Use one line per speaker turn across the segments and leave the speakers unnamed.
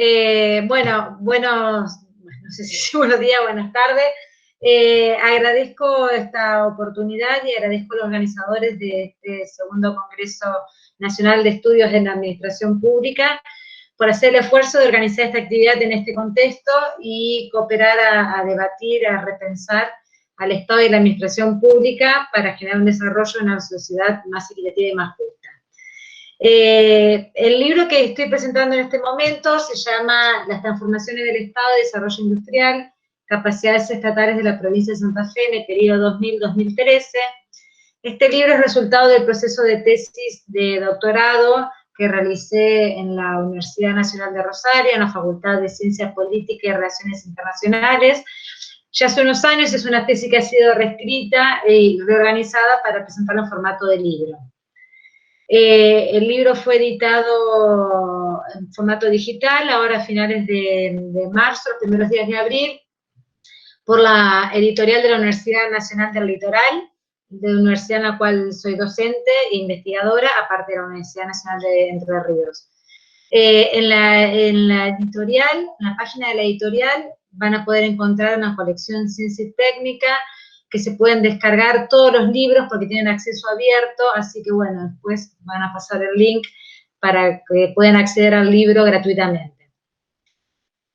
No sé si es buenos días, buenas tardes. Agradezco esta oportunidad y agradezco a los organizadores de este segundo Congreso Nacional de Estudios en la Administración Pública por hacer el esfuerzo de organizar esta actividad en este contexto y cooperar a debatir, a repensar al Estado y la Administración Pública para generar un desarrollo en una sociedad más equitativa y más justa. El libro que estoy presentando en este momento se llama Las transformaciones del Estado y Desarrollo Industrial, capacidades estatales de la provincia de Santa Fe en el periodo 2000-2013. Este libro es resultado del proceso de tesis de doctorado que realicé en la Universidad Nacional de Rosario, en la Facultad de Ciencias Políticas y Relaciones Internacionales. Ya hace unos años es una tesis que ha sido reescrita y reorganizada para presentarla en formato de libro. El libro fue editado en formato digital, ahora a finales de marzo, los primeros días de abril, por la editorial de la Universidad Nacional del Litoral, de la universidad en la cual soy docente e investigadora, aparte de la Universidad Nacional de Entre Ríos. En la editorial, en la página de la editorial, van a poder encontrar una colección Ciencia y Técnica, que se pueden descargar todos los libros porque tienen acceso abierto, así que bueno, después van a pasar el link para que puedan acceder al libro gratuitamente.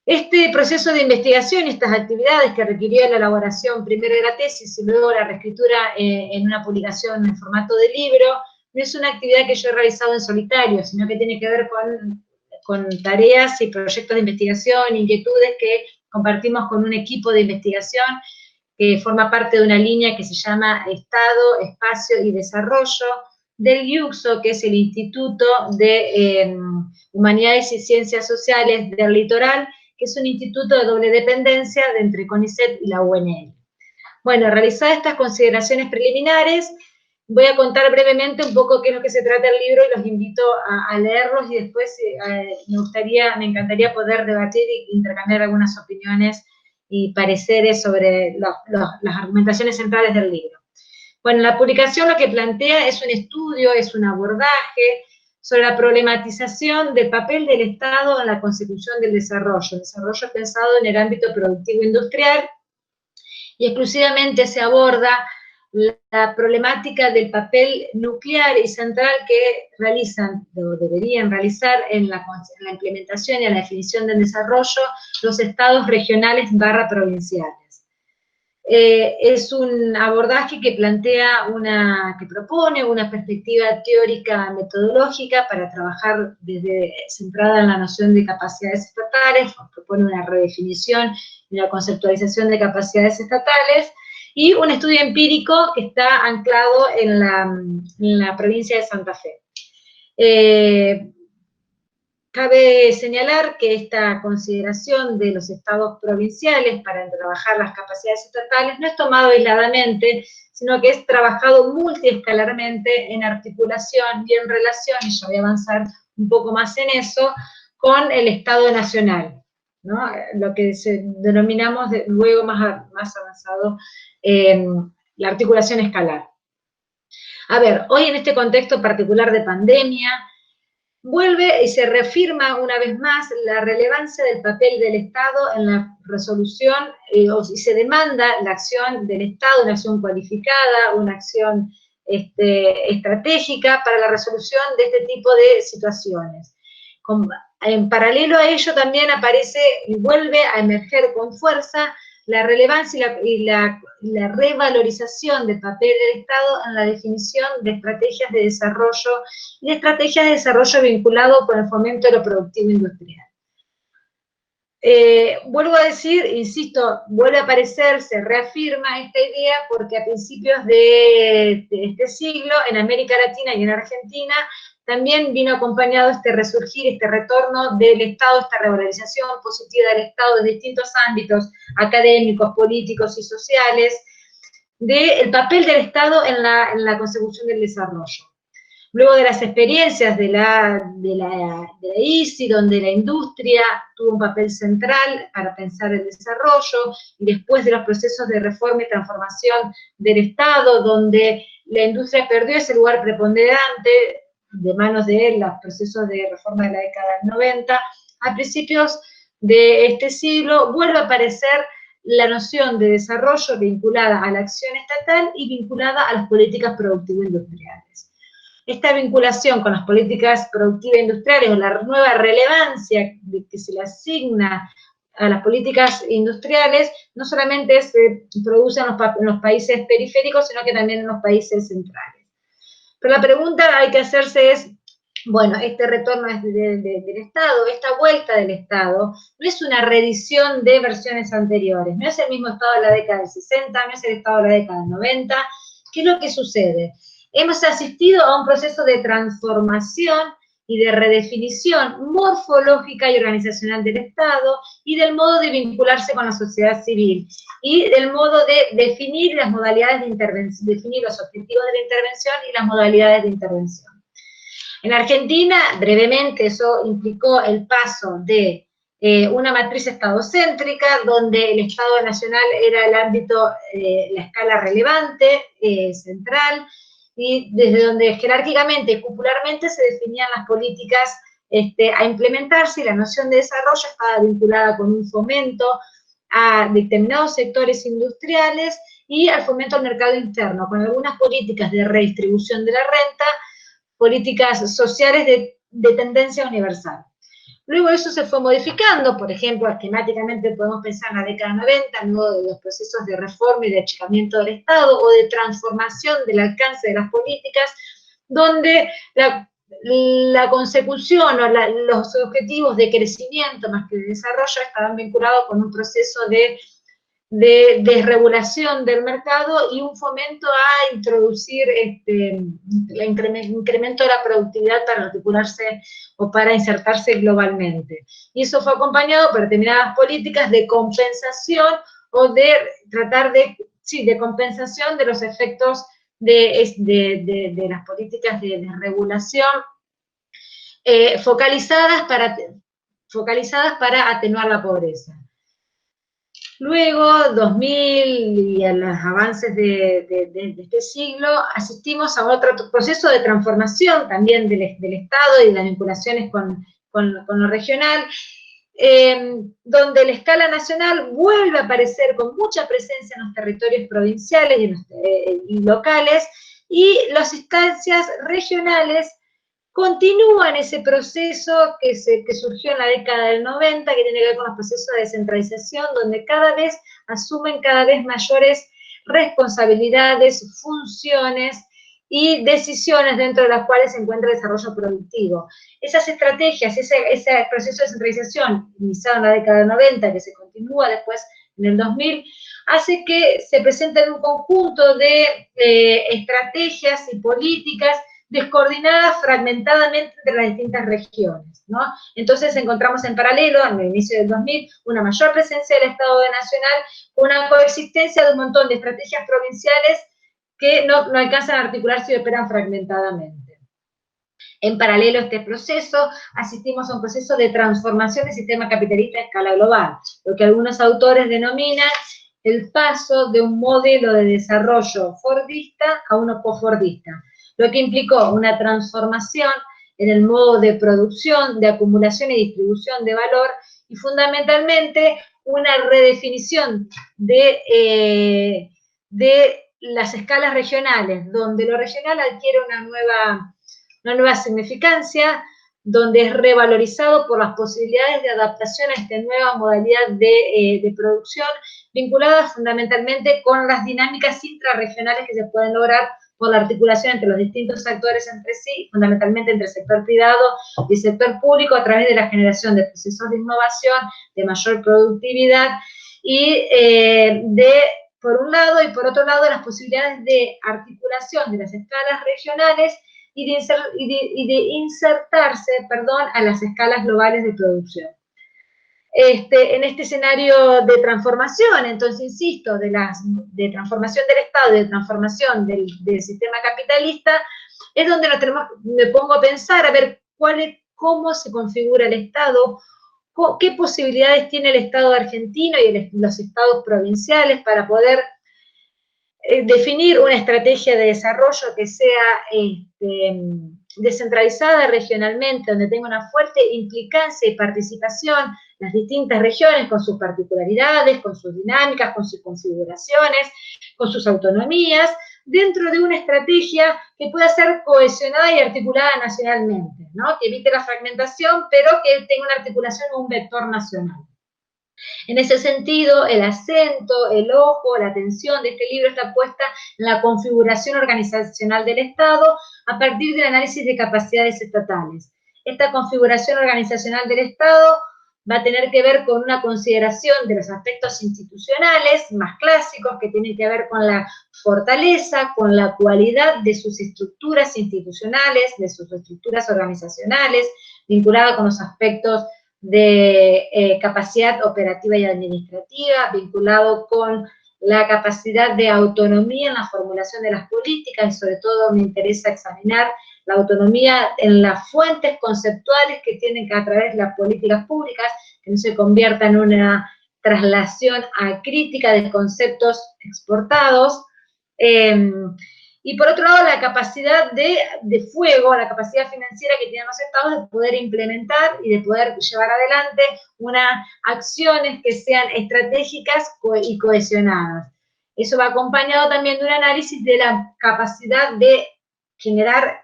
Este proceso de investigación, estas actividades que requirió la elaboración primero de la tesis y luego la reescritura en una publicación en formato de libro, no es una actividad que yo he realizado en solitario, sino que tiene que ver con tareas y proyectos de investigación, inquietudes que compartimos con un equipo de investigación que forma parte de una línea que se llama Estado, Espacio y Desarrollo del IUCSO, que es el Instituto de Humanidades y Ciencias Sociales del Litoral, que es un instituto de doble dependencia de entre CONICET y la UNL. Bueno, realizadas estas consideraciones preliminares, voy a contar brevemente un poco qué es lo que se trata el libro y los invito a leerlos y después me encantaría poder debatir e intercambiar algunas opiniones y pareceres sobre las argumentaciones centrales del libro. Bueno, la publicación lo que plantea es un estudio, es un abordaje sobre la problematización del papel del Estado en la consecución del desarrollo. El desarrollo pensado en el ámbito productivo industrial y exclusivamente se aborda la problemática del papel nuclear y central que realizan, o deberían realizar en la implementación y en la definición del desarrollo los estados regionales / provinciales. Es un abordaje que que propone una perspectiva teórica metodológica para trabajar centrada en la noción de capacidades estatales, propone una redefinición y una conceptualización de capacidades estatales, y un estudio empírico que está anclado en la provincia de Santa Fe. Cabe señalar que esta consideración de los estados provinciales para trabajar las capacidades estatales no es tomado aisladamente, sino que es trabajado multiescalarmente en articulación y en relación, y yo voy a avanzar un poco más en eso, con el Estado Nacional, ¿no? Lo que denominamos luego más avanzado la articulación escalar. A ver, hoy en este contexto particular de pandemia, vuelve y se reafirma una vez más la relevancia del papel del Estado en la resolución, y se demanda la acción del Estado, una acción cualificada, una acción estratégica para la resolución de este tipo de situaciones. En paralelo a ello también aparece y vuelve a emerger con fuerza la relevancia y la revalorización del papel del Estado en la definición de estrategias de desarrollo y de estrategias de desarrollo vinculado con el fomento de lo productivo industrial. Vuelvo a decir, insisto, vuelve a aparecer, se reafirma esta idea porque a principios de este siglo, en América Latina y en Argentina, también vino acompañado este resurgir, este retorno del Estado, esta revalorización positiva del Estado en distintos ámbitos académicos, políticos y sociales, del papel del Estado en la consecución del desarrollo. Luego de las experiencias de la ICI, donde la industria tuvo un papel central para pensar el desarrollo, y después de los procesos de reforma y transformación del Estado, donde la industria perdió ese lugar preponderante de manos de los procesos de reforma de la década del 90, a principios de este siglo vuelve a aparecer la noción de desarrollo vinculada a la acción estatal y vinculada a las políticas productivo-industriales. Esta vinculación con las políticas productivas-industriales o la nueva relevancia que se le asigna a las políticas industriales no solamente se produce en los países periféricos, sino que también en los países centrales. Pero la pregunta que hay que hacerse es, bueno, este retorno del Estado, esta vuelta del Estado, no es una reedición de versiones anteriores, no es el mismo Estado de la década del 60, no es el Estado de la década del 90. ¿Qué es lo que sucede? Hemos asistido a un proceso de transformación y de redefinición morfológica y organizacional del Estado y del modo de vincularse con la sociedad civil y del modo de definir las modalidades de intervención, definir los objetivos de la intervención y las modalidades de intervención. En Argentina, brevemente, eso implicó el paso de una matriz estadocéntrica, donde el Estado nacional era el ámbito, la escala relevante, central, y desde donde jerárquicamente y popularmente se definían las políticas a implementarse, y la noción de desarrollo estaba vinculada con un fomento a determinados sectores industriales y al fomento al mercado interno, con algunas políticas de redistribución de la renta, políticas sociales de tendencia universal. Luego eso se fue modificando, por ejemplo, esquemáticamente podemos pensar en la década 90, luego de los procesos de reforma y de achicamiento del Estado o de transformación del alcance de las políticas, donde la consecución o los objetivos de crecimiento más que de desarrollo estaban vinculados con un proceso de desregulación del mercado y un fomento a introducir el incremento de la productividad para articularse o para insertarse globalmente. Y eso fue acompañado por determinadas políticas de compensación o de tratar de compensación de los efectos de las políticas de regulación focalizadas para atenuar la pobreza. Luego, 2000 y a los avances de este siglo, asistimos a otro proceso de transformación también del Estado y de las vinculaciones con lo regional, donde la escala nacional vuelve a aparecer con mucha presencia en los territorios provinciales y locales, y las instancias regionales continúan ese proceso que surgió en la década del 90, que tiene que ver con los procesos de descentralización, donde cada vez asumen cada vez mayores responsabilidades, funciones y decisiones dentro de las cuales se encuentra el desarrollo productivo. Esas estrategias, ese proceso de descentralización iniciado en la década del 90, que se continúa después en el 2000, hace que se presenten un conjunto de estrategias y políticas descoordinadas fragmentadamente entre las distintas regiones, ¿no? Entonces encontramos en paralelo, en el inicio del 2000, una mayor presencia del Estado nacional, una coexistencia de un montón de estrategias provinciales que no alcanzan a articularse y operan fragmentadamente. En paralelo a este proceso, asistimos a un proceso de transformación del sistema capitalista a escala global, lo que algunos autores denominan el paso de un modelo de desarrollo fordista a uno posfordista, lo que implicó una transformación en el modo de producción, de acumulación y distribución de valor, y fundamentalmente una redefinición de las escalas regionales, donde lo regional adquiere una nueva significancia, donde es revalorizado por las posibilidades de adaptación a esta nueva modalidad de producción, vinculadas fundamentalmente con las dinámicas intrarregionales que se pueden lograr por la articulación entre los distintos actores entre sí, fundamentalmente entre el sector privado y el sector público, a través de la generación de procesos de innovación, de mayor productividad, y por un lado, y por otro lado, las posibilidades de articulación de las escalas regionales y de insertarse, a las escalas globales de producción. En este escenario de transformación, entonces, insisto, de transformación del Estado y de transformación del sistema capitalista, es donde me pongo a pensar, a ver cómo se configura el Estado, qué posibilidades tiene el Estado argentino y los estados provinciales para poder definir una estrategia de desarrollo que sea descentralizada regionalmente, donde tenga una fuerte implicancia y participación las distintas regiones con sus particularidades, con sus dinámicas, con sus configuraciones, con sus autonomías, dentro de una estrategia que pueda ser cohesionada y articulada nacionalmente, ¿no? Que evite la fragmentación, pero que tenga una articulación o un vector nacional. En ese sentido, el acento, el ojo, la atención de este libro está puesta en la configuración organizacional del Estado a partir del análisis de capacidades estatales. Esta configuración organizacional del Estado va a tener que ver con una consideración de los aspectos institucionales más clásicos que tienen que ver con la fortaleza, con la cualidad de sus estructuras institucionales, de sus estructuras organizacionales, vinculada con los aspectos de capacidad operativa y administrativa, vinculado con la capacidad de autonomía en la formulación de las políticas, y sobre todo me interesa examinar la autonomía en las fuentes conceptuales que tienen que a través de las políticas públicas, que no se convierta en una traslación acrítica de conceptos exportados, y por otro lado la capacidad de fuego, la capacidad financiera que tienen los estados de poder implementar y de poder llevar adelante unas acciones que sean estratégicas y cohesionadas. Eso va acompañado también de un análisis de la capacidad de generar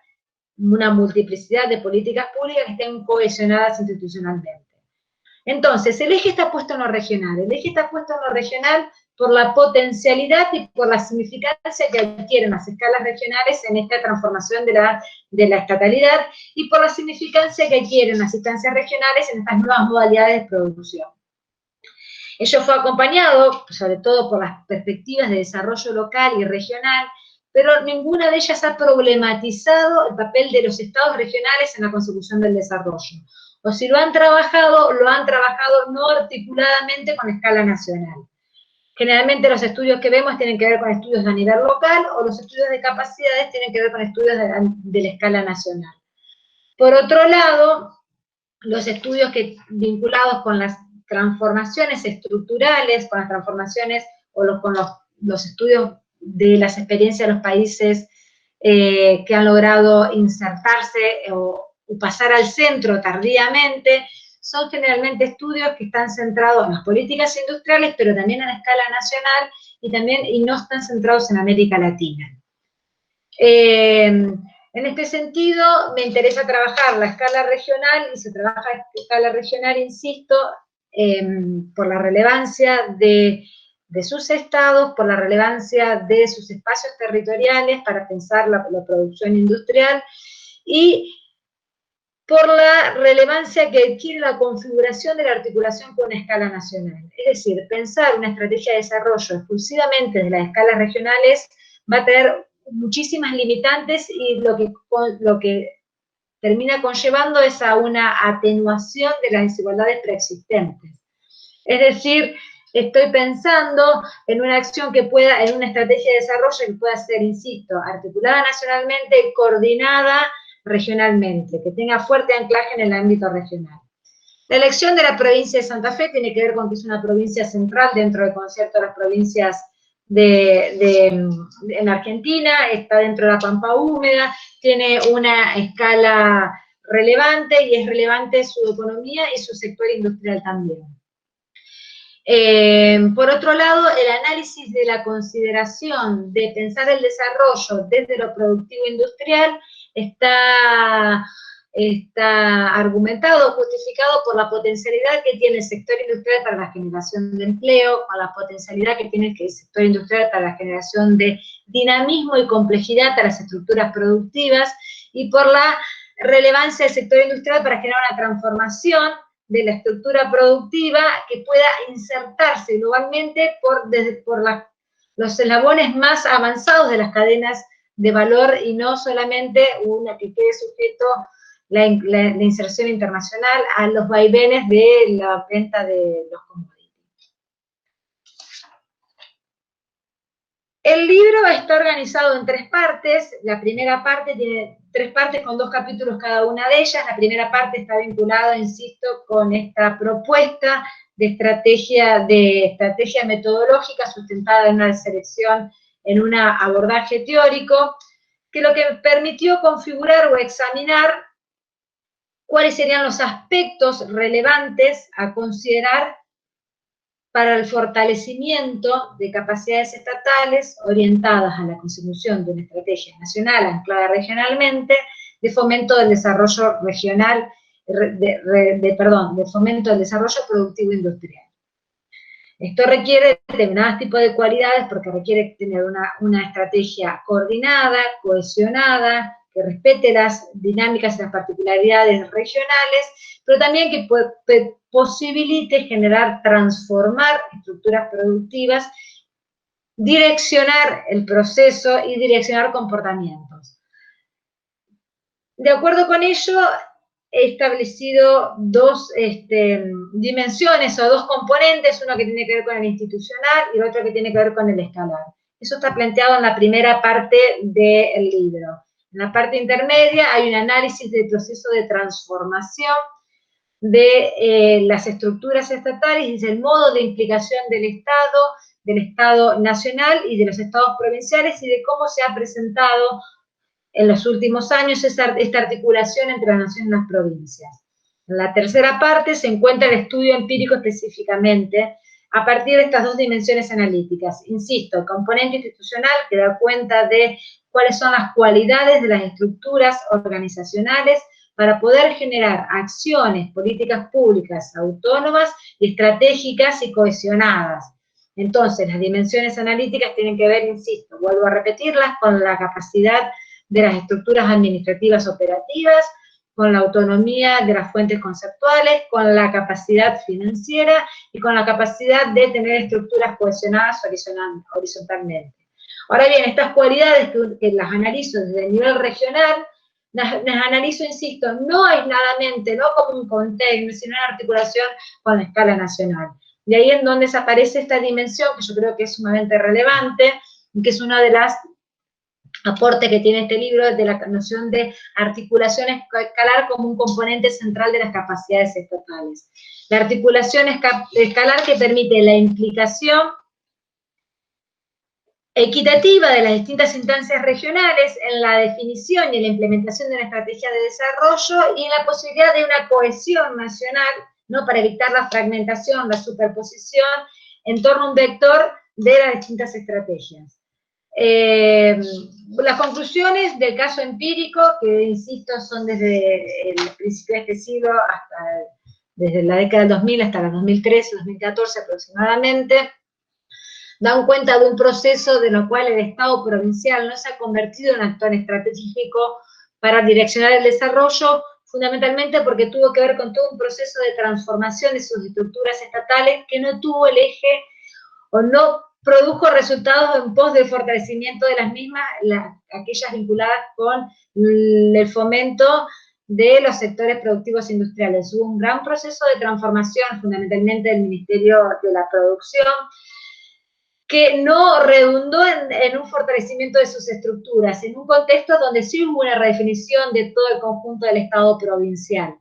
una multiplicidad de políticas públicas que estén cohesionadas institucionalmente. Entonces, el eje está puesto en lo regional. El eje está puesto en lo regional por la potencialidad y por la significancia que adquieren las escalas regionales en esta transformación de la estatalidad, y por la significancia que adquieren las instancias regionales en estas nuevas modalidades de producción. Ello fue acompañado, sobre todo, por las perspectivas de desarrollo local y regional, pero ninguna de ellas ha problematizado el papel de los estados regionales en la consecución del desarrollo. O si lo han trabajado no articuladamente con escala nacional. Generalmente los estudios que vemos tienen que ver con estudios a nivel local, o los estudios de capacidades tienen que ver con estudios de la escala nacional. Por otro lado, los estudios vinculados con las transformaciones estructurales, con las transformaciones o con los estudios de las experiencias de los países que han logrado insertarse o pasar al centro tardíamente, son generalmente estudios que están centrados en las políticas industriales, pero también a la escala nacional y no están centrados en América Latina. En este sentido, me interesa trabajar la escala regional, y se trabaja la escala regional, insisto, por la relevancia de sus estados, por la relevancia de sus espacios territoriales para pensar la producción industrial, y por la relevancia que adquiere la configuración de la articulación con una escala nacional. Es decir, pensar una estrategia de desarrollo exclusivamente desde las escalas regionales va a tener muchísimas limitantes, y lo que termina conllevando es a una atenuación de las desigualdades preexistentes. Es decir, estoy pensando en una acción en una estrategia de desarrollo que pueda ser, insisto, articulada nacionalmente, coordinada regionalmente, que tenga fuerte anclaje en el ámbito regional. La elección de la provincia de Santa Fe tiene que ver con que es una provincia central dentro del concierto de las provincias en Argentina, está dentro de la Pampa Húmeda, tiene una escala relevante, y es relevante su economía y su sector industrial también. Por otro lado, el análisis de la consideración de pensar el desarrollo desde lo productivo industrial está argumentado, justificado por la potencialidad que tiene el sector industrial para la generación de empleo, por la potencialidad que tiene el sector industrial para la generación de dinamismo y complejidad a las estructuras productivas, y por la relevancia del sector industrial para generar una transformación de la estructura productiva que pueda insertarse globalmente por los eslabones más avanzados de las cadenas de valor, y no solamente una que quede sujeto la inserción internacional a los vaivenes de la venta de los commodities. El libro está organizado en 3 partes. La primera parte tiene 3 partes con 2 capítulos cada una de ellas. La primera parte está vinculada, insisto, con esta propuesta de estrategia metodológica sustentada en una selección, en un abordaje teórico, que lo que permitió configurar o examinar cuáles serían los aspectos relevantes a considerar para el fortalecimiento de capacidades estatales orientadas a la consecución de una estrategia nacional anclada regionalmente de fomento del desarrollo regional, de fomento del desarrollo productivo industrial. Esto requiere determinados tipos de cualidades porque requiere tener una estrategia coordinada, cohesionada, que respete las dinámicas y las particularidades regionales, pero también que posibilite generar, transformar estructuras productivas, direccionar el proceso y direccionar comportamientos. De acuerdo con ello, he establecido dos dimensiones o dos componentes, uno que tiene que ver con el institucional y otro que tiene que ver con el escalar. Eso está planteado en la primera parte del libro. En la parte intermedia hay un análisis del proceso de transformación de las estructuras estatales y del modo de implicación del Estado nacional y de los estados provinciales y de cómo se ha presentado en los últimos años esta articulación entre la nación y las provincias. En la tercera parte se encuentra el estudio empírico específicamente a partir de estas dos dimensiones analíticas. Insisto, el componente institucional que da cuenta de cuáles son las cualidades de las estructuras organizacionales para poder generar acciones, políticas públicas autónomas y estratégicas y cohesionadas. Entonces, las dimensiones analíticas tienen que ver, insisto, vuelvo a repetirlas, con la capacidad de las estructuras administrativas operativas, con la autonomía de las fuentes conceptuales, con la capacidad financiera y con la capacidad de tener estructuras cohesionadas horizontalmente. Ahora bien, estas cualidades que las analizo desde el nivel regional, las analizo, insisto, no aisladamente, no como un contexto, sino en articulación con la escala nacional. De ahí en donde desaparece esta dimensión, que yo creo que es sumamente relevante, y que es una de las aporte que tiene este libro de la noción de articulación escalar como un componente central de las capacidades estatales. La articulación escalar que permite la implicación equitativa de las distintas instancias regionales en la definición y en la implementación de una estrategia de desarrollo y en la posibilidad de una cohesión nacional, ¿no?, para evitar la fragmentación, la superposición en torno a un vector de las distintas estrategias. Las conclusiones del caso empírico, que insisto son desde el principio de este siglo hasta desde la década del 2000 hasta la 2013, 2014 aproximadamente, dan cuenta de un proceso de lo cual el Estado provincial no se ha convertido en actor estratégico para direccionar el desarrollo, fundamentalmente porque tuvo que ver con todo un proceso de transformación de sus estructuras estatales que no tuvo el eje o no produjo resultados en pos del fortalecimiento de las mismas, aquellas vinculadas con el fomento de los sectores productivos industriales. Hubo un gran proceso de transformación, fundamentalmente del Ministerio de la Producción, que no redundó en un fortalecimiento de sus estructuras, en un contexto donde sí hubo una redefinición de todo el conjunto del Estado provincial.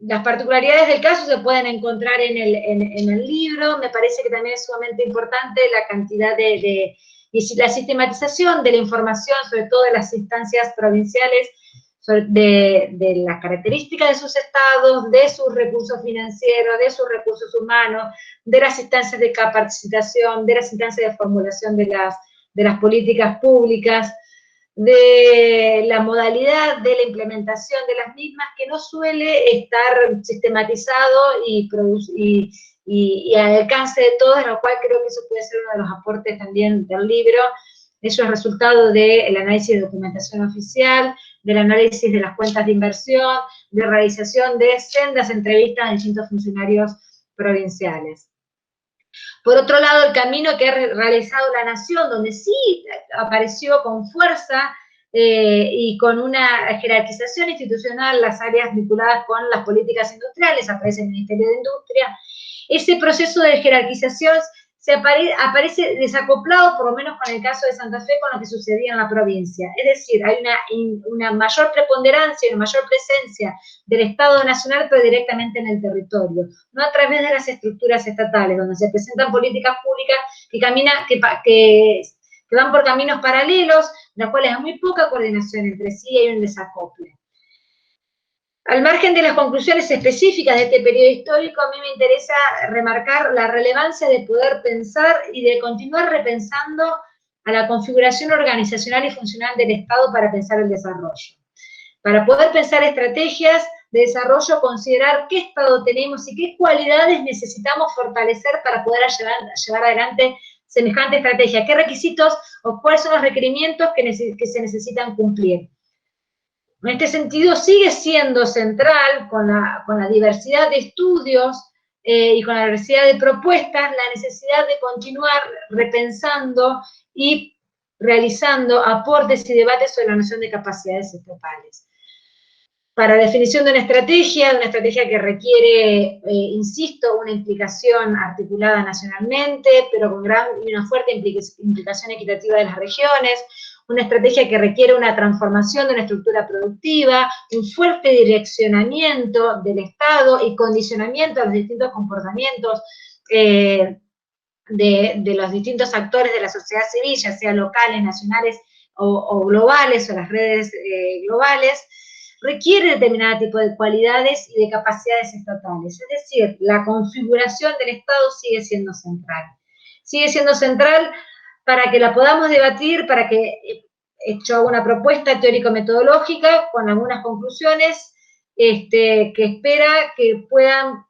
Las particularidades del caso se pueden encontrar en el libro. Me parece que también es sumamente importante la cantidad y la sistematización de la información, sobre todo de las instancias provinciales, de las características de sus estados, de sus recursos financieros, de sus recursos humanos, de las instancias de capacitación, de las instancias de formulación de las políticas públicas, de la modalidad de la implementación de las mismas, que no suele estar sistematizado y al alcance de todos, lo cual creo que eso puede ser uno de los aportes también del libro. Eso es resultado del análisis de documentación oficial, del análisis de las cuentas de inversión, de realización de sendas entrevistas a distintos funcionarios provinciales. Por otro lado, el camino que ha realizado la Nación, donde sí apareció con fuerza y con una jerarquización institucional las áreas vinculadas con las políticas industriales, aparece el Ministerio de Industria. Ese proceso de jerarquización aparece desacoplado, por lo menos con el caso de Santa Fe, con lo que sucedía en la provincia. Es decir, hay una mayor preponderancia, una mayor presencia del Estado nacional, pero directamente en el territorio, no a través de las estructuras estatales, donde se presentan políticas públicas que que van por caminos paralelos, en los cuales hay muy poca coordinación entre sí y hay un desacople. Al margen de las conclusiones específicas de este periodo histórico, a mí me interesa remarcar la relevancia de poder pensar y de continuar repensando a la configuración organizacional y funcional del Estado para pensar el desarrollo. Para poder pensar estrategias de desarrollo, considerar qué Estado tenemos y qué cualidades necesitamos fortalecer para poder llevar adelante semejante estrategia, qué requisitos o cuáles son los requerimientos que se necesitan cumplir. En este sentido, sigue siendo central, con la diversidad de estudios y con la diversidad de propuestas, la necesidad de continuar repensando y realizando aportes y debates sobre la noción de capacidades estatales. Para la definición de una estrategia que requiere, insisto, una implicación articulada nacionalmente, pero con una fuerte implicación equitativa de las regiones, una estrategia que requiere una transformación de una estructura productiva, un fuerte direccionamiento del Estado y condicionamiento a los distintos comportamientos de los distintos actores de la sociedad civil, ya sea locales, nacionales o globales, o las redes globales, requiere determinado tipo de cualidades y de capacidades estatales. Es decir, la configuración del Estado sigue siendo central. Sigue siendo central para que la podamos debatir, para que he hecho una propuesta teórico-metodológica con algunas conclusiones que espera que puedan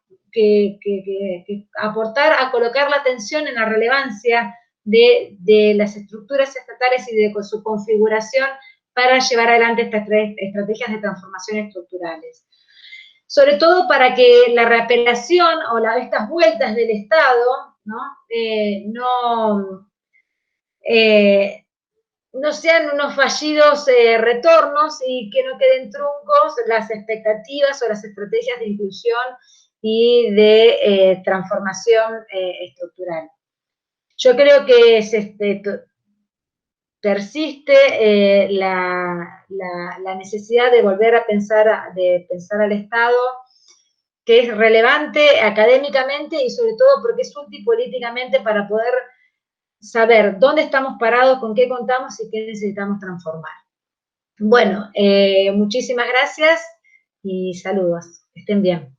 aportar a colocar la atención en la relevancia de las estructuras estatales y de su configuración para llevar adelante estas estrategias de transformación estructurales. Sobre todo para que la reapelación o estas vueltas del Estado no sean unos fallidos retornos y que no queden truncos las expectativas o las estrategias de inclusión y de transformación estructural. Yo creo que persiste la necesidad de volver a pensar al Estado, que es relevante académicamente y sobre todo porque es útil políticamente para poder saber dónde estamos parados, con qué contamos y qué necesitamos transformar. Bueno, muchísimas gracias y saludos. Estén bien.